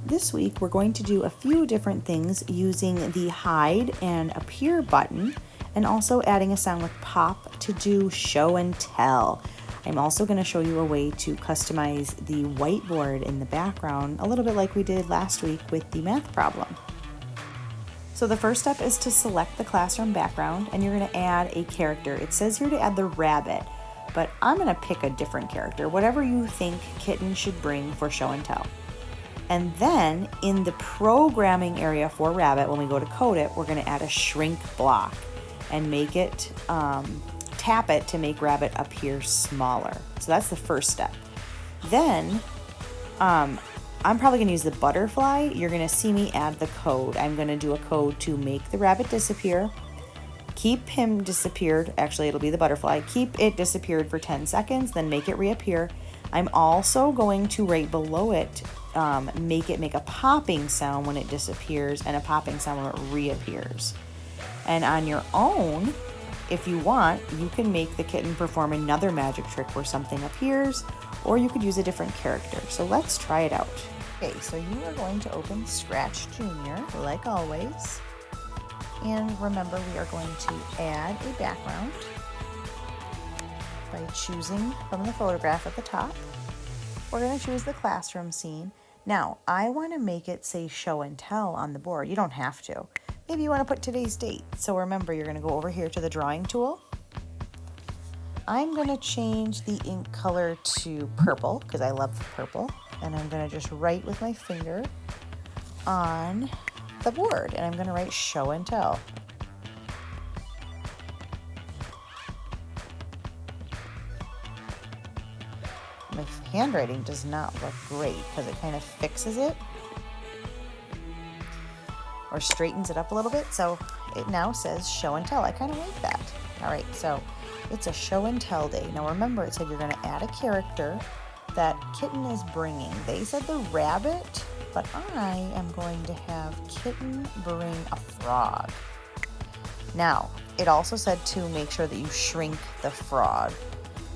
This week we're going to do a few different things using the hide and appear button and also adding a sound with pop to do show and tell. I'm also going to show you a way to customize the whiteboard in the background, a little bit like we did last week with the math problem. So the first step is to select the classroom background and you're going to add a character. It says here to add the rabbit, but I'm going to pick a different character, whatever you think Kitten should bring for show and tell. And then in the programming area for rabbit, when we go to code it, we're going to add a shrink block and make it, tap it to make rabbit appear smaller. So that's the first step. Then I'm probably going to use the butterfly. You're going to see me add the code. I'm going to do a code to make the rabbit disappear, keep him disappeared. Actually, it'll be the butterfly. Keep it disappeared for 10 seconds, then make it reappear. I'm also going to right below it make a popping sound when it disappears and a popping sound when it reappears. And on your own, if you want, you can make the kitten perform another magic trick where something appears, or you could use a different character. So let's try it out. Okay, so you are going to open Scratch Junior like always. And remember, we are going to add a background by choosing from the photograph at the top. We're going to choose the classroom scene. Now, I want to make it say show and tell on the board. You don't have to. Maybe you want to put today's date. So remember, you're going to go over here to the drawing tool. I'm going to change the ink color to purple because I love purple. And I'm going to just write with my finger on the board. And I'm going to write show and tell. My handwriting does not look great because it kind of fixes it or straightens it up a little bit. So it now says show and tell. I kind of like that. All right, so it's a show and tell day. Now remember, it said you're going to add a character that Kitten is bringing. They said the rabbit, but I am going to have Kitten bring a frog. Now, it also said to make sure that you shrink the frog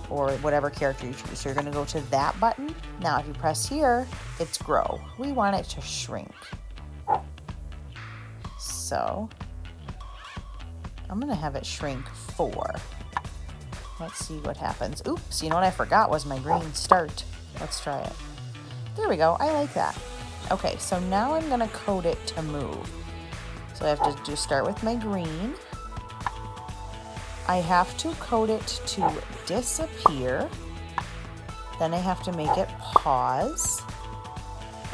or whatever character you choose. So you're going to go to that button. Now, if you press here, it's grow. We want it to shrink. So I'm going to have it shrink 4. Let's see what happens. Oops, you know what I forgot was my green start. Let's try it. There we go. I like that. Okay, so now I'm going to code it to move. So I have to just start with my green. I have to code it to disappear. Then I have to make it pause.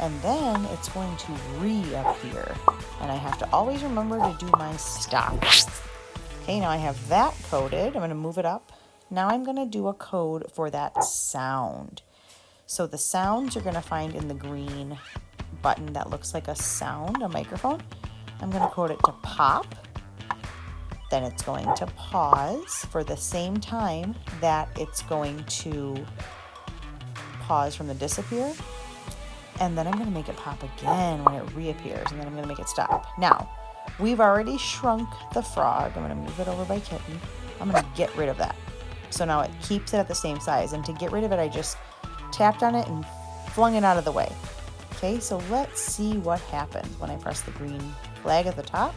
And then it's going to reappear. And I have to always remember to do my stop. Okay, now I have that coded. I'm going to move it up. Now I'm going to do a code for that sound. So the sounds you're going to find in the green button that looks like a sound, a microphone. I'm going to code it to pop. Then it's going to pause for the same time that it's going to pause from the disappear. And then I'm going to make it pop again when it reappears. And then I'm going to make it stop. Now, we've already shrunk the frog. I'm going to move it over by Kitten. I'm going to get rid of that. So now it keeps it at the same size. And to get rid of it, I just tapped on it and flung it out of the way. Okay, so let's see what happens when I press the green flag at the top.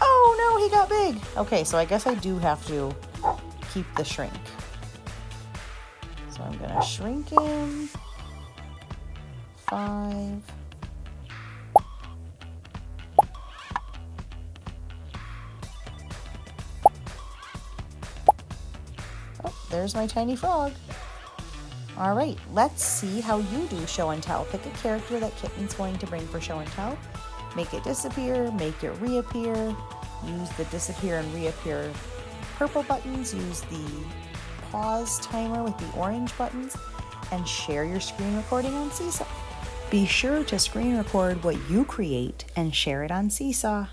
Oh no, he got big. Okay, so I guess I do have to keep the shrink. So I'm gonna shrink him. 5. Oh, there's my tiny frog. All right, let's see how you do show and tell. Pick a character that Kitten's going to bring for show and tell. Make it disappear, make it reappear. Use the disappear and reappear purple buttons. Use the pause timer with the orange buttons. And share your screen recording on Seesaw. Be sure to screen record what you create and share it on Seesaw.